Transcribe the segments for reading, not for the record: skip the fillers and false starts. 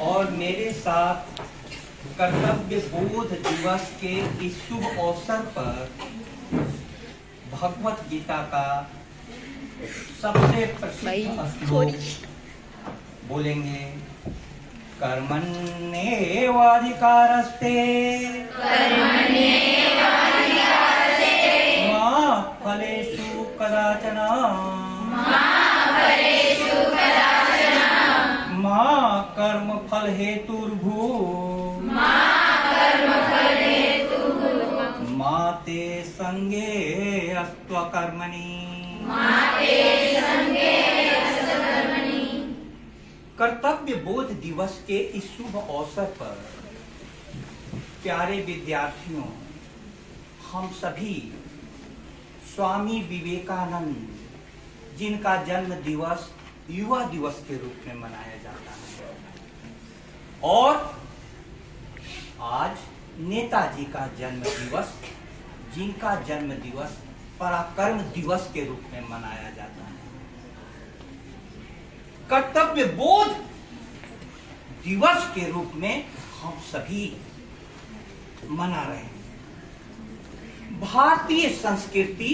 और मेरे साथ कर्तव्य बोध दिवस के इस शुभ अवसर पर भगवत गीता का सबसे प्रसिद्ध श्लोक बोलेंगे। कर्मण्येवाधिकारस्ते मा फलेषु कदाचन मा कर्मफल हेतुर्भू मा ते संगे अस्त्वकर्मणि। कर्तव्य बोध दिवस के इस शुभ अवसर पर प्यारे विद्यार्थियों, हम सभी स्वामी विवेकानंद, जिनका जन्म दिवस युवा दिवस के रूप में मनाया जाता है, और आज नेताजी का जन्म दिवस, जिनका जन्म दिवस पराक्रम दिवस के रूप में मनाया जाता है, कर्तव्य बोध दिवस के रूप में हम सभी मना रहे हैं। भारतीय संस्कृति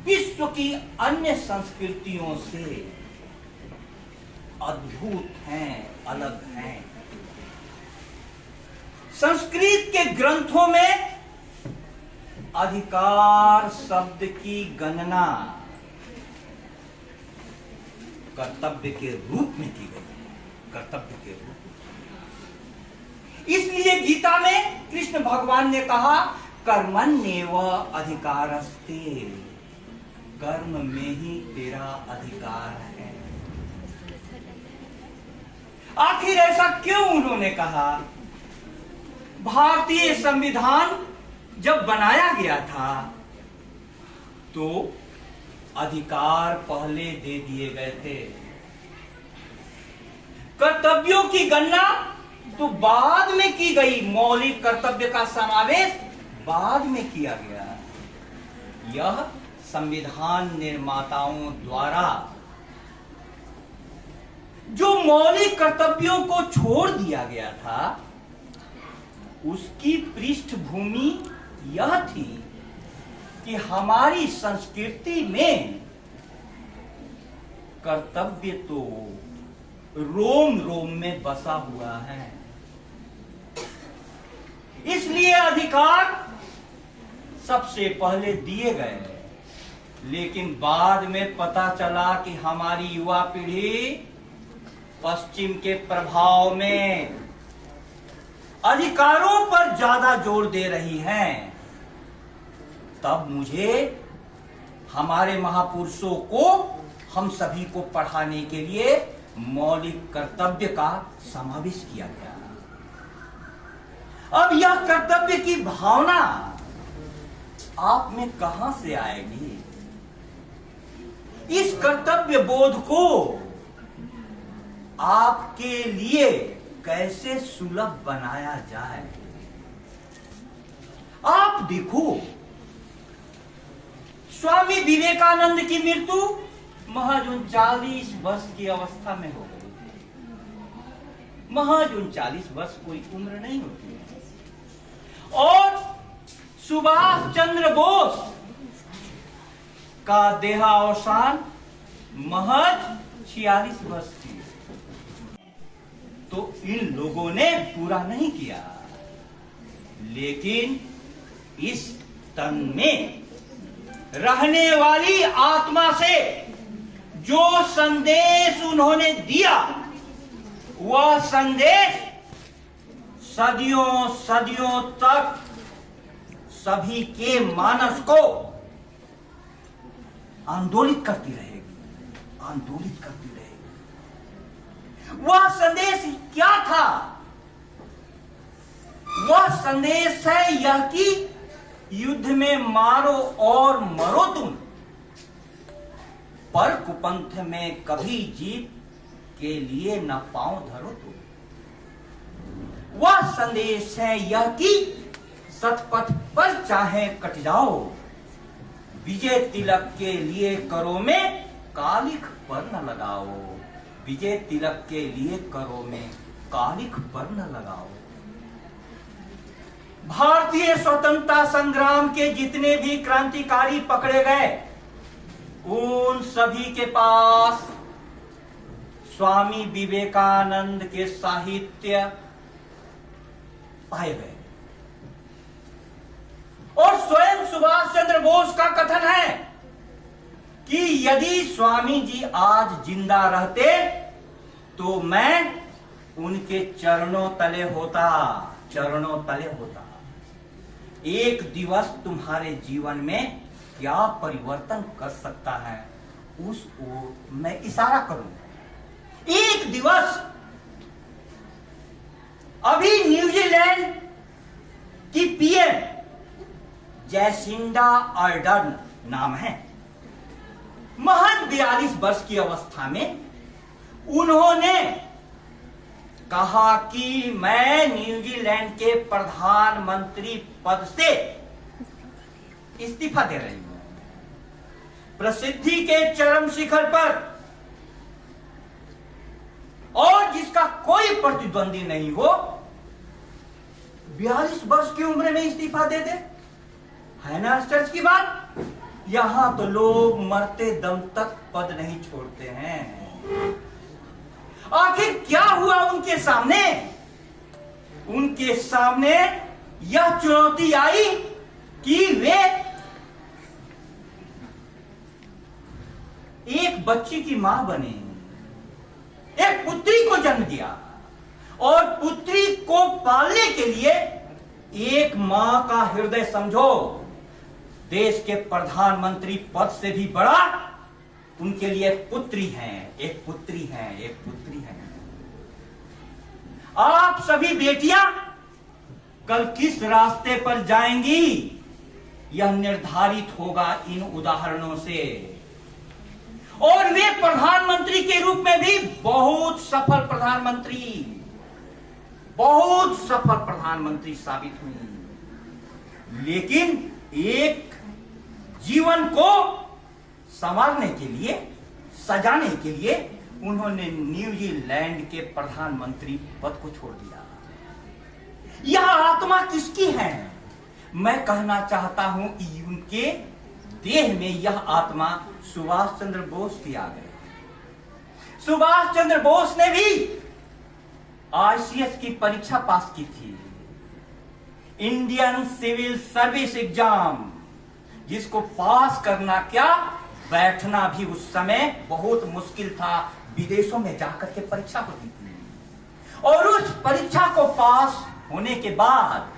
विश्व की अन्य संस्कृतियों से अद्भुत हैं, अलग हैं। संस्कृत के ग्रंथों में अधिकार शब्द की गणना कर्तव्य के रूप में की गई है, कर्तव्य के रूप में। इसलिए गीता में कृष्ण भगवान ने कहा कर्मण्येव अधिकारस्ते, कर्म में ही तेरा अधिकार है। आखिर ऐसा क्यों उन्होंने कहा? भारतीय संविधान जब बनाया गया था तो अधिकार पहले दे दिए गए थे, कर्तव्यों की गणना तो बाद में की गई, मौलिक कर्तव्य का समावेश बाद में किया गया। यह संविधान निर्माताओं द्वारा जो मौलिक कर्तव्यों को छोड़ दिया गया था, उसकी पृष्ठभूमि यह थी कि हमारी संस्कृति में कर्तव्य तो रोम रोम में बसा हुआ है। इसलिए अधिकार सबसे पहले दिए गए, लेकिन बाद में पता चला कि हमारी युवा पीढ़ी पश्चिम के प्रभाव में अधिकारों पर ज्यादा जोर दे रही है। तब मुझे हमारे महापुरुषों को, हम सभी को पढ़ाने के लिए मौलिक कर्तव्य का समावेश किया गया। अब यह कर्तव्य की भावना आप में कहां से आएगी? इस कर्तव्य बोध को आपके लिए कैसे सुलभ बनाया जाए? आप देखो, स्वामी विवेकानंद की मृत्यु महज 39 वर्ष की अवस्था में हो गई। महज 39 वर्ष कोई उम्र नहीं होती है। और सुभाष चंद्र बोस का देहावसान महज 46 वर्ष की। तो इन लोगों ने पूरा नहीं किया, लेकिन इस तन में रहने वाली आत्मा से जो संदेश उन्होंने दिया, वह संदेश सदियों सदियों तक सभी के मानस को आंदोलित करती रहेगी, आंदोलित करती रहेगी। वह संदेश क्या था? वह संदेश है यह कि युद्ध में मारो और मरो तुम, पर कुपंथ में कभी जीत के लिए न पांव धरो तुम। वह संदेश है यह कि सतपथ पर चाहे कट जाओ, विजय तिलक के लिए करो में कालिख पर न लगाओ। विजय तिलक के लिए करो में कालिख वर्ण लगाओ। भारतीय स्वतंत्रता संग्राम के जितने भी क्रांतिकारी पकड़े गए, उन सभी के पास स्वामी विवेकानंद के साहित्य पाए गए। और स्वयं सुभाष चंद्र बोस का कथन है कि यदि स्वामी जी आज जिंदा रहते तो मैं उनके चरणों तले होता, चरणों तले होता। एक दिवस तुम्हारे जीवन में क्या परिवर्तन कर सकता है, उस ओर मैं इशारा करूंगा। एक दिवस, अभी न्यूजीलैंड की पीएम जैसिंडा अर्डर्न नाम है, महज 42 वर्ष की अवस्था में उन्होंने कहा कि मैं न्यूजीलैंड के प्रधानमंत्री पद से इस्तीफा दे रही हूं। प्रसिद्धि के चरम शिखर पर और जिसका कोई प्रतिद्वंदी नहीं हो, 42 वर्ष की उम्र में इस्तीफा दे दे, है ना आश्चर्य की बात। यहां तो लोग मरते दम तक पद नहीं छोड़ते हैं। आखिर क्या हुआ उनके सामने? उनके सामने यह चुनौती आई कि वे एक बच्ची की मां बने, एक पुत्री को जन्म दिया, और पुत्री को पालने के लिए एक मां का हृदय समझो, देश के प्रधानमंत्री पद से भी बड़ा उनके लिए पुत्री हैं, एक पुत्री हैं, एक पुत्री हैं। आप सभी बेटियां कल किस रास्ते पर जाएंगी, यह निर्धारित होगा इन उदाहरणों से। और वे प्रधानमंत्री के रूप में भी बहुत सफल प्रधानमंत्री, बहुत सफल प्रधानमंत्री साबित हुई। लेकिन एक जीवन को संवारने के लिए, सजाने के लिए उन्होंने न्यूजीलैंड के प्रधानमंत्री पद को छोड़ दिया। यह आत्मा किसकी है? मैं कहना चाहता हूं कि उनके देह में यह आत्मा सुभाष चंद्र बोस की आ गई। सुभाष चंद्र बोस ने भी आईसीएस की परीक्षा पास की थी, इंडियन सिविल सर्विस एग्जाम, जिसको पास करना क्या, बैठना भी उस समय बहुत मुश्किल था। विदेशों में जाकर के परीक्षा होती थी, और उस परीक्षा को पास होने के बाद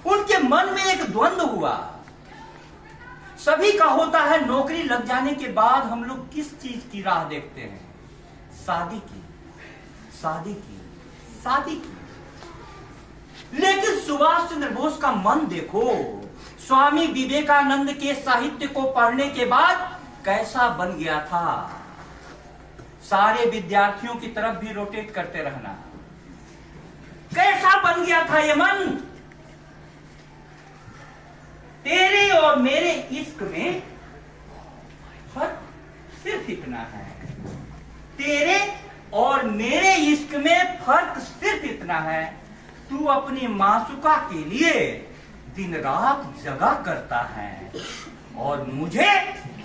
उनके मन में एक द्वंद्व हुआ। सभी का होता है, नौकरी लग जाने के बाद हम लोग किस चीज की राह देखते हैं? शादी की, शादी की, शादी की। लेकिन सुभाष चंद्र बोस का मन देखो, स्वामी विवेकानंद के साहित्य को पढ़ने के बाद कैसा बन गया था। सारे विद्यार्थियों की तरफ भी रोटेट करते रहना, कैसा बन गया था ये मन। तेरे और मेरे इश्क में फर्क सिर्फ इतना है, तेरे और मेरे इश्क में फर्क सिर्फ इतना है, तू अपनी मासूका के लिए दिन रात जगा करता है, और मुझे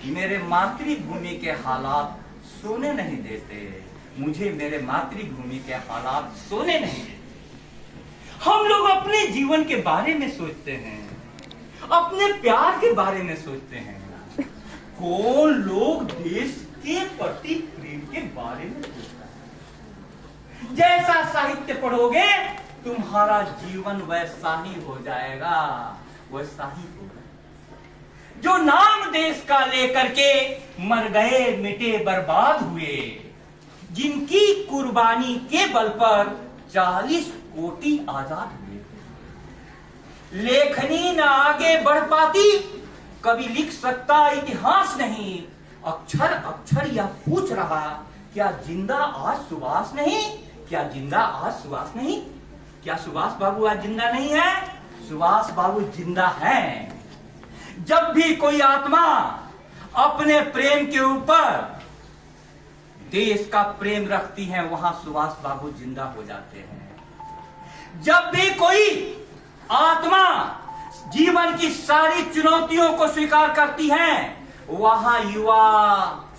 मेरे मातृभूमि के हालात सोने नहीं देते, मुझे मेरे मातृभूमि के हालात सोने नहीं देते। हम लोग अपने जीवन के बारे में सोचते हैं, अपने प्यार के बारे में सोचते हैं, कौन लोग देश के प्रति प्रेम के बारे में सोचता है। जैसा साहित्य पढ़ोगे तुम्हारा जीवन वैसा ही हो जाएगा, वैसा ही होगा। जो नाम देश का लेकर के मर गए, मिटे, बर्बाद हुए, जिनकी कुर्बानी के बल पर 40 कोटि आजाद हुए, लेखनी न आगे बढ़ पाती, कभी लिख सकता इतिहास नहीं। अक्षर अक्षर यह पूछ रहा, क्या जिंदा आज सुभाष नहीं? क्या जिंदा आज सुभाष नहीं? क्या सुभाष बाबू आज जिंदा नहीं है? सुभाष बाबू जिंदा हैं। जब भी कोई आत्मा अपने प्रेम के ऊपर देश का प्रेम रखती हैं, वहां सुभाष बाबू जिंदा हो जाते हैं। जब भी कोई आत्मा जीवन की सारी चुनौतियों को स्वीकार करती है, वहां युवा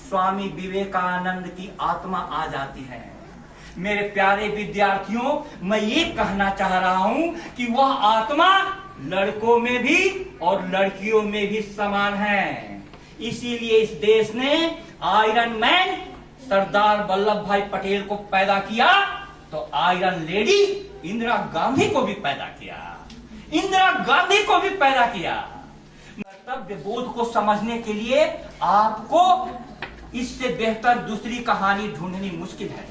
स्वामी विवेकानंद की आत्मा आ जाती है। मेरे प्यारे विद्यार्थियों, मैं ये कहना चाह रहा हूं कि वह आत्मा लड़कों में भी और लड़कियों में भी समान है। इसीलिए इस देश ने आयरन मैन सरदार वल्लभ भाई पटेल को पैदा किया, तो आयरन लेडी इंदिरा गांधी को भी पैदा किया, इंदिरा गांधी को भी पैदा किया। कर्तव्य बोध को समझने के लिए आपको इससे बेहतर दूसरी कहानी ढूंढनी मुश्किल है।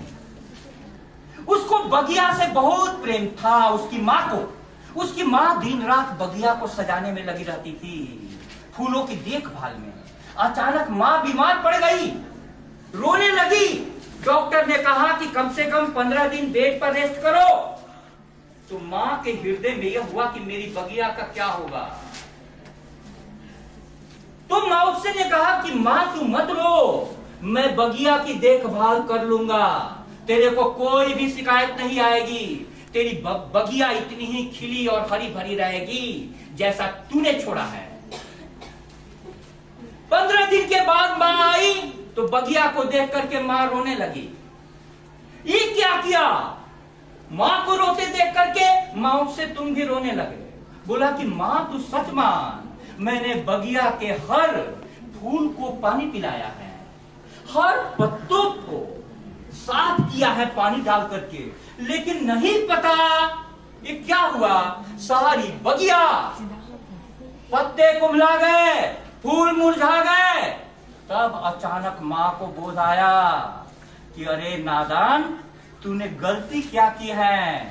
उसको बगिया से बहुत प्रेम था, उसकी माँ को। उसकी माँ दिन रात बगिया को सजाने में लगी रहती थी, फूलों की देखभाल में। अचानक माँ बीमार पड़ गई, रोने लगी। डॉक्टर ने कहा कि कम से कम 15 दिन बेड पर रेस्ट करो। तो माँ के हृदय में यह हुआ कि मेरी बगिया का क्या होगा। तो मौसी ने कहा कि माँ तू मत रो, मैं बगिया की देखभाल कर लूंगा, तेरे को कोई भी शिकायत नहीं आएगी। तेरी बगिया इतनी ही खिली और हरी भरी रहेगी जैसा तूने छोड़ा है। 15 दिन के बाद माँ आई तो बगिया को देख करके माँ रोने लगी। ये क्या किया? माँ को रोते देख करके माँ से तुम भी रोने लगे। बोला कि माँ तू सच मान, मैंने बगिया के हर फूल को पानी पिलाया है, हर पत्तों को साफ किया है पानी डाल करके, लेकिन नहीं पता ये क्या हुआ, सारी बगिया पत्ते कुम्हला गए, फूल मुरझा गए। तब अचानक माँ को बोध आया कि अरे नादान, तूने गलती क्या की है।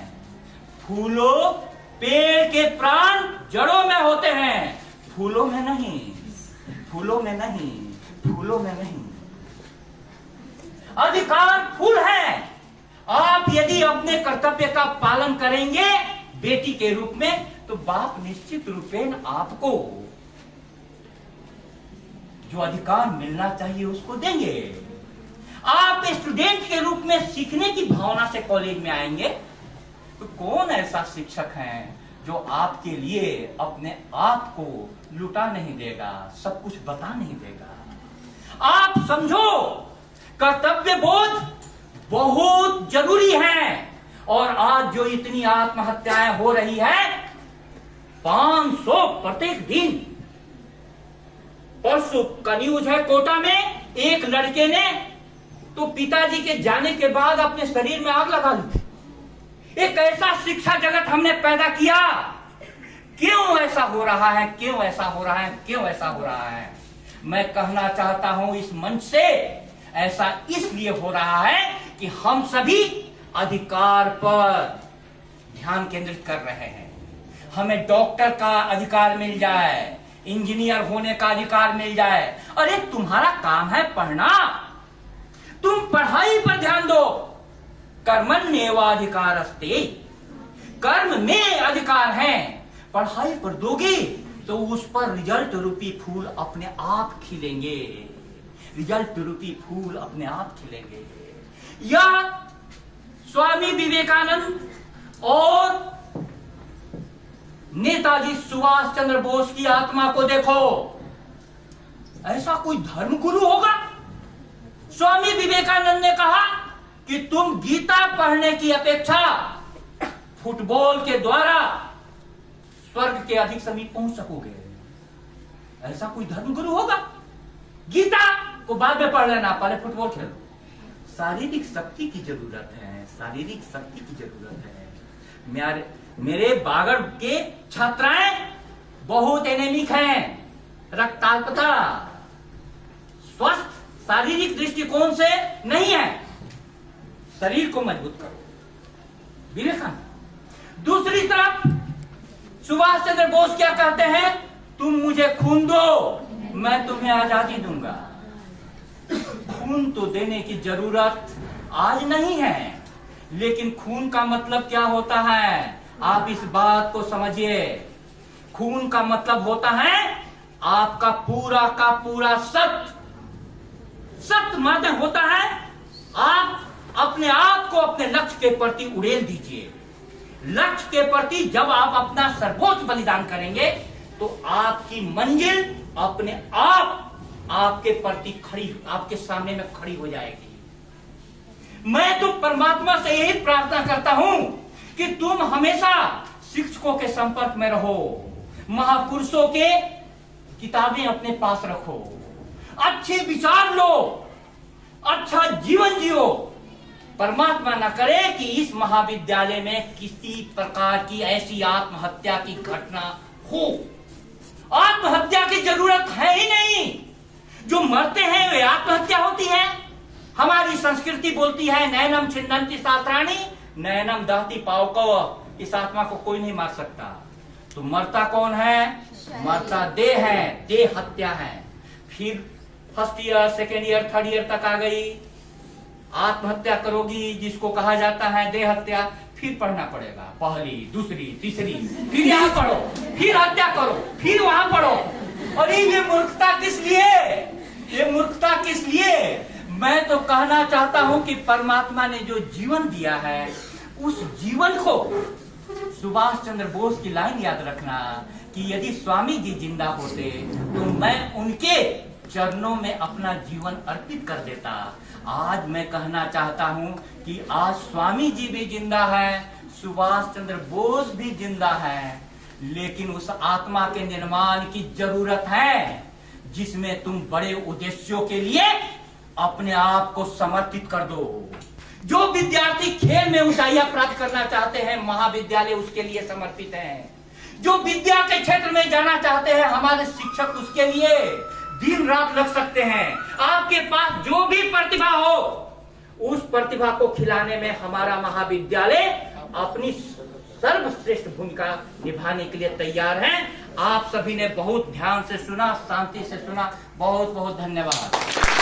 फूलों, पेड़ के प्राण जड़ों में होते हैं, फूलों में नहीं, फूलों में नहीं, फूलों में नहीं। अधिकार फूल है। आप यदि अपने कर्तव्य का पालन करेंगे बेटी के रूप में, तो बाप निश्चित रूपेण आपको जो अधिकार मिलना चाहिए उसको देंगे। आप स्टूडेंट के रूप में सीखने की भावना से कॉलेज में आएंगे, तो कौन ऐसा शिक्षक है जो आपके लिए अपने आप को लुटा नहीं देगा, सब कुछ बता नहीं देगा। आप समझो, कर्तव्य बोध बहुत जरूरी है। और आज जो इतनी आत्महत्याएं हो रही है, 500 प्रत्येक दिन। परसों का न्यूज है, कोटा में एक लड़के ने तो पिताजी के जाने के बाद अपने शरीर में आग लगा ली। एक ऐसा शिक्षा जगत हमने पैदा किया, क्यों ऐसा हो रहा है, क्यों ऐसा हो रहा है, क्यों ऐसा हो रहा है। मैं कहना चाहता हूं इस मंच से, ऐसा इसलिए हो रहा है कि हम सभी अधिकार पर ध्यान केंद्रित कर रहे हैं। हमें डॉक्टर का अधिकार मिल जाए, इंजीनियर होने का अधिकार मिल जाए। अरे तुम्हारा काम है पढ़ना, तुम पढ़ाई पर ध्यान दो। कर्मण्येवाधिकारस्ते, कर्म में अधिकार है। पढ़ाई पर दोगे तो उस पर रिजल्ट रूपी फूल अपने आप खिलेंगे, रिजल्ट रूपी फूल अपने आप खिलेंगे। यह स्वामी विवेकानंद और नेताजी सुभाष चंद्र बोस की आत्मा को देखो। ऐसा कोई धर्म गुरु होगा? स्वामी विवेकानंद ने कहा कि तुम गीता पढ़ने की अपेक्षा फुटबॉल के द्वारा स्वर्ग के अधिक समीप पहुंच सकोगे। ऐसा कोई धर्म गुरु होगा? गीता को बाद में पढ़ लेना, पहले फुटबॉल खेलो। शारीरिक शक्ति की जरूरत है, शारीरिक शक्ति की जरूरत है। मेरे बागड़ के छात्राएं बहुत एनेमिक हैं, रक्ताल्पता, स्वस्थ शारीरिक दृष्टिकोण से नहीं है। शरीर को मजबूत करो, विवेकानंद। दूसरी तरफ सुभाष चंद्र बोस क्या कहते हैं? तुम मुझे खून दो, मैं तुम्हें आजादी दूंगा। खून तो देने की जरूरत आज नहीं है, लेकिन खून का मतलब क्या होता है? आप इस बात को समझिए। खून का मतलब होता है आपका पूरा का पूरा सत्य। सत्य माने होता है अपने आप को अपने लक्ष्य के प्रति उड़ेल दीजिए। लक्ष्य के प्रति जब आप अपना सर्वोच्च बलिदान करेंगे तो आपकी मंजिल अपने आप आपके प्रति खड़ी, आपके सामने में खड़ी हो जाएगी। मैं तो परमात्मा से यही प्रार्थना करता हूं कि तुम हमेशा शिक्षकों के संपर्क में रहो, महापुरुषों के किताबें अपने पास रखो, अच्छे विचार लो, अच्छा जीवन जियो। परमात्मा न करे कि इस महाविद्यालय में किसी प्रकार की ऐसी आत्महत्या की घटना हो। आत्महत्या की जरूरत है ही नहीं। जो मरते हैं वे आत्महत्या होती है। हमारी संस्कृति बोलती है नैनम छिन्नन्ति शास्त्राणि नैनम दहति पावकव। इस आत्मा को कोई नहीं मार सकता। तो मरता कौन है? मरता देह है, देह हत्या है। फिर first year, second year, third year तक आ गई, आत्महत्या करोगी जिसको कहा जाता है देह हत्या। फिर पढ़ना पड़ेगा, पहली, दूसरी, तीसरी, फिर यहाँ पढ़ो, फिर हत्या करो, फिर वहां पढ़ो। अरे ये मूर्खता किस लिए? ये मूर्खता किस लिए? मैं तो कहना चाहता हूं कि परमात्मा ने जो जीवन दिया है उस जीवन को, सुभाष चंद्र बोस की लाइन याद रखना कि यदि स्वामी जी जिंदा होते तो मैं उनके चरणों में अपना जीवन अर्पित कर देता। आज मैं कहना चाहता हूं कि आज स्वामी जी भी जिंदा है, सुभाष चंद्र बोस भी जिंदा है, लेकिन उस आत्मा के निर्माण की जरूरत है जिसमें तुम बड़े उद्देश्यों के लिए अपने आप को समर्पित कर दो। जो विद्यार्थी खेल में ऊंचाइयां प्राप्त करना चाहते हैं, महाविद्यालय उसके लिए समर्पित है। जो विद्या के क्षेत्र में जाना चाहते हैं, हमारे शिक्षक उसके लिए दिन रात लग सकते हैं। आपके पास जो भी प्रतिभा हो, उस प्रतिभा को खिलाने में हमारा महाविद्यालय अपनी सर्वश्रेष्ठ भूमिका निभाने के लिए तैयार है। आप सभी ने बहुत ध्यान से सुना, शांति से सुना। बहुत बहुत धन्यवाद।